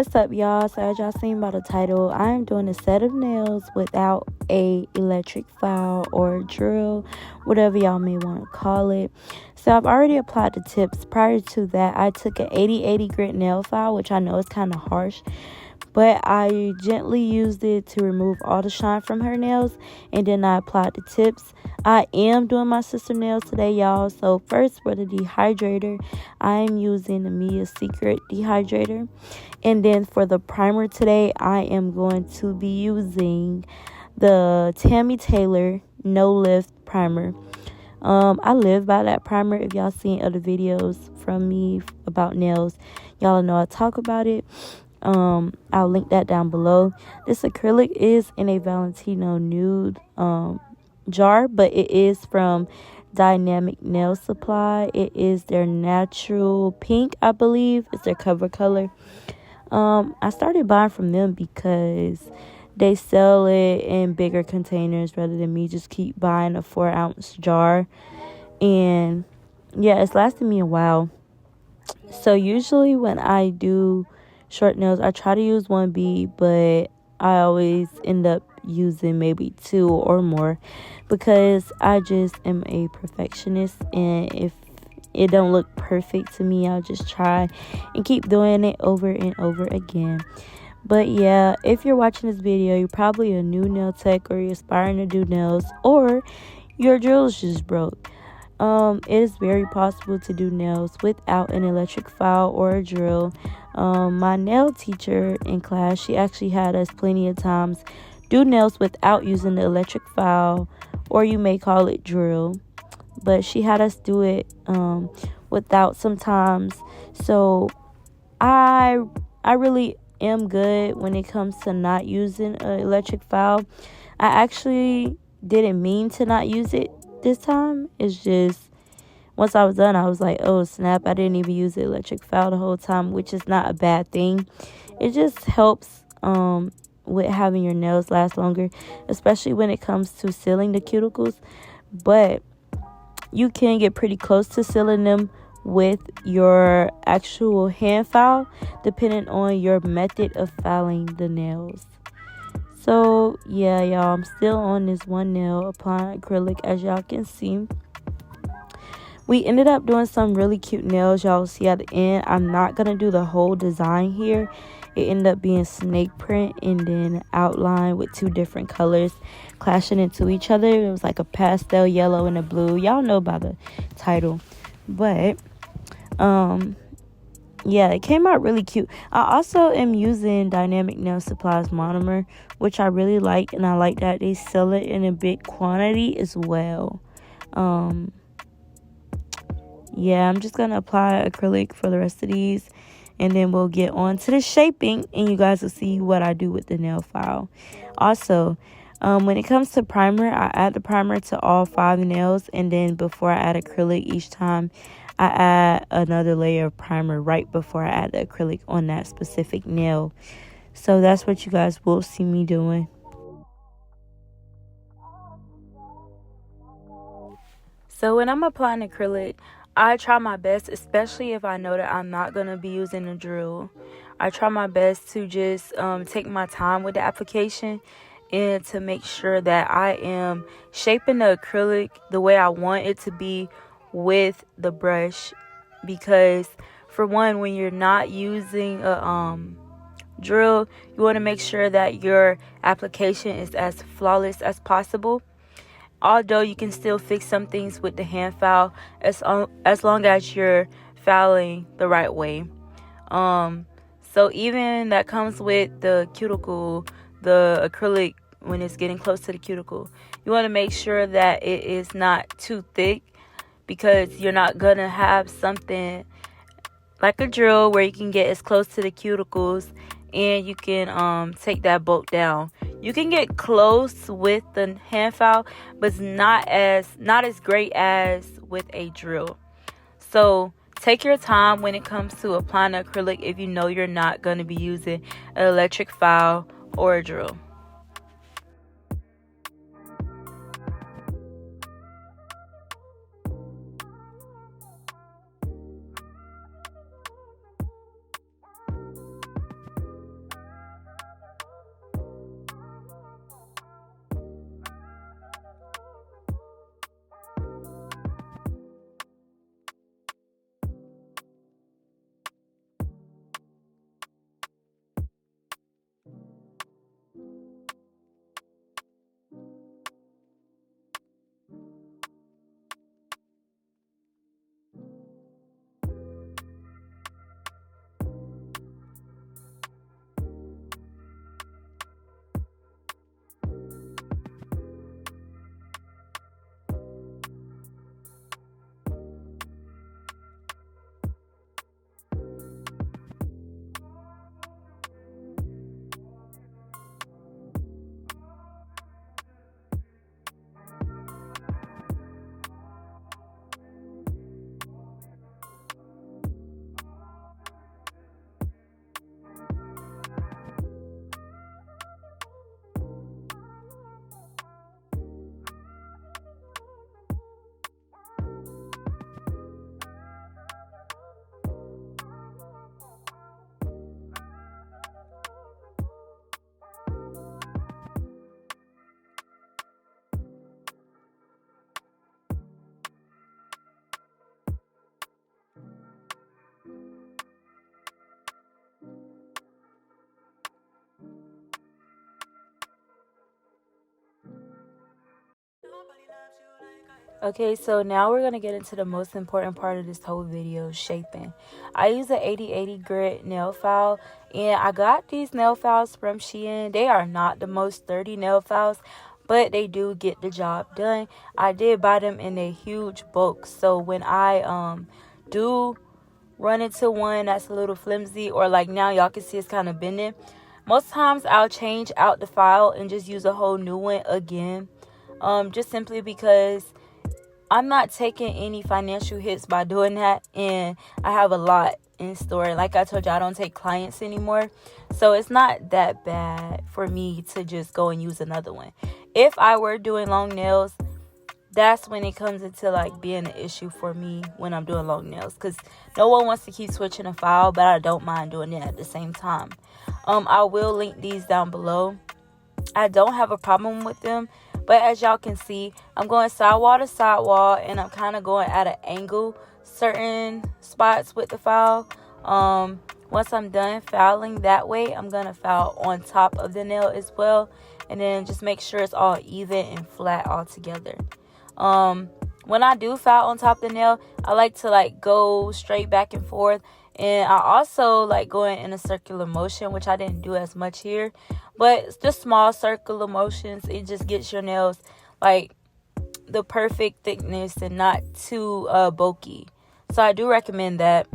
What's up, y'all? So as y'all seen by the title, I am doing a set of nails without a electric file or drill, whatever y'all may want to call it. So I've already applied the tips. Prior to that, I took an 80/80 grit nail file, which I know is kind of harsh, but I gently used it to remove all the shine from her nails, and then I applied the tips. I am doing my sister nails today, y'all. So first, for the dehydrator, I am using the Mia Secret dehydrator. And then for the primer today, I am going to be using the Tammy Taylor No Lift primer. I live by that primer. If y'all seen other videos from me about nails, y'all know I talk about it. I'll link that down below. This acrylic is in a Valentino nude jar, but it is from Dynamic Nail Supply. It is their natural pink, I believe. It's their cover color. I started buying from them because they sell it in bigger containers rather than me just keep buying a 4-ounce jar. And yeah, it's lasted me a while. So usually when I do short nails, I try to use 1B, but I always end up using maybe 2 or more because I just am a perfectionist, and if it don't look perfect to me, I'll just try and keep doing it over and over again. But yeah, if you're watching this video, you're probably a new nail tech, or you're aspiring to do nails, or your drill is just broke. It is very possible to do nails without an electric file or a drill. My nail teacher in class, she actually had us plenty of times do nails without using the electric file, or you may call it drill. But she had us do it without sometimes. So I really am good when it comes to not using an electric file. I actually didn't mean to not use it this time. It's just once I was done, I was like, oh snap, I didn't even use the electric file the whole time, which is not a bad thing. It just helps with having your nails last longer, especially when it comes to sealing the cuticles. But you can get pretty close to sealing them with your actual hand file, depending on your method of filing the nails. So yeah, y'all, I'm still on this one nail applying acrylic, as y'all can see. We ended up doing some really cute nails, y'all see at the end. I'm not gonna do the whole design here. It ended up being snake print and then outline with 2 different colors clashing into each other. It was like a pastel yellow and a blue. Y'all know by the title. But yeah, it came out really cute. I also am using Dynamic Nail Supply's monomer, which I really like, and I like that they sell it in a big quantity as well. Yeah, I'm just gonna apply acrylic for the rest of these, and then we'll get on to the shaping, and you guys will see what I do with the nail file. Also, when it comes to primer, I add the primer to all 5 nails, and then before I add acrylic each time, I add another layer of primer right before I add the acrylic on that specific nail. So that's what you guys will see me doing. So when I'm applying acrylic, I try my best, especially if I know that I'm not going to be using a drill. I try my best to just take my time with the application and to make sure that I am shaping the acrylic the way I want it to be with the brush. Because for one, when you're not using a drill, you want to make sure that your application is as flawless as possible. Although you can still fix some things with the hand file as long as you're filing the right way. So even that comes with the cuticle, the acrylic, when it's getting close to the cuticle, you want to make sure that it is not too thick, because you're not gonna have something like a drill where you can get as close to the cuticles and you can take that bulk down. You can get close with the hand file, but it's not as great as with a drill. So take your time when it comes to applying acrylic if you know you're not going to be using an electric file or a drill. Okay, so now we're going to get into the most important part of this whole video, shaping. I use an 80/80 grit nail file, and I got these nail files from Shein. They are not the most sturdy nail files, but they do get the job done. I did buy them in a huge bulk, so when I do run into one that's a little flimsy, or like now y'all can see it's kind of bending, most times I'll change out the file and just use a whole new one again, just simply because I'm not taking any financial hits by doing that, and I have a lot in store. Like I told you, I don't take clients anymore, so it's not that bad for me to just go and use another one. If I were doing long nails, that's when it comes into like being an issue for me when I'm doing long nails, because no one wants to keep switching a file, but I don't mind doing it at the same time. I will link these down below. I don't have a problem with them, but as y'all can see, I'm going sidewall to sidewall, and I'm kind of going at an angle certain spots with the file. Once I'm done filing that way, I'm going to file on top of the nail as well, and then just make sure it's all even and flat all together. When I do file on top of the nail, I like to like go straight back and forth, and I also like going in a circular motion, which I didn't do as much here, but it's just small circular motions. It just gets your nails like the perfect thickness and not too bulky. So I do recommend that.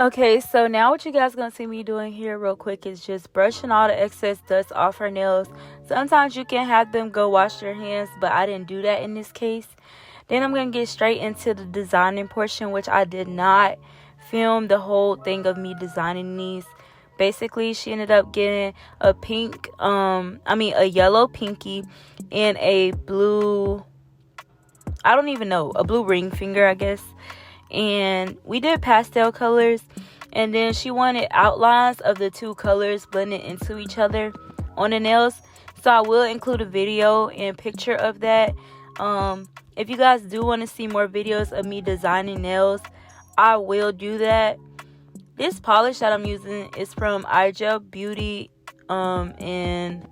Okay, so now what you guys gonna see me doing here real quick is just brushing all the excess dust off her nails. Sometimes you can have them go wash their hands, but I didn't do that in this case. Then I'm gonna get straight into the designing portion, which I did not film the whole thing of me designing these. Basically, she ended up getting a a yellow pinky and a blue, I don't even know, a blue ring finger, I guess. And we did pastel colors, and then she wanted outlines of the two colors blended into each other on the nails. So I will include a video and picture of that. If you guys do want to see more videos of me designing nails, I will do that. This polish that I'm using is from iGel Beauty, and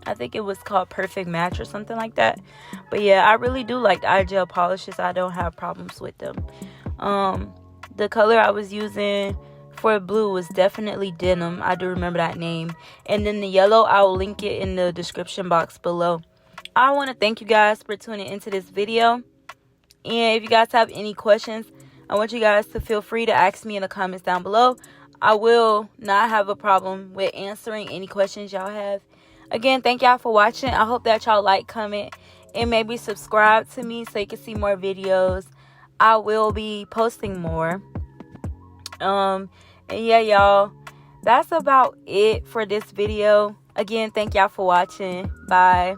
I think it was called Perfect Match or something like that. But yeah, I really do like the iGel polishes. I don't have problems with them. The color I was using for blue was definitely Denim. I do remember that name. And then the yellow, I will link it in the description box below. I want to thank you guys for tuning into this video. And if you guys have any questions, I want you guys to feel free to ask me in the comments down below. I will not have a problem with answering any questions y'all have. Again, thank y'all for watching. I hope that y'all like, comment, and maybe subscribe to me so you can see more videos. I will be posting more. And yeah, y'all, that's about it for this video. Again, thank y'all for watching. Bye.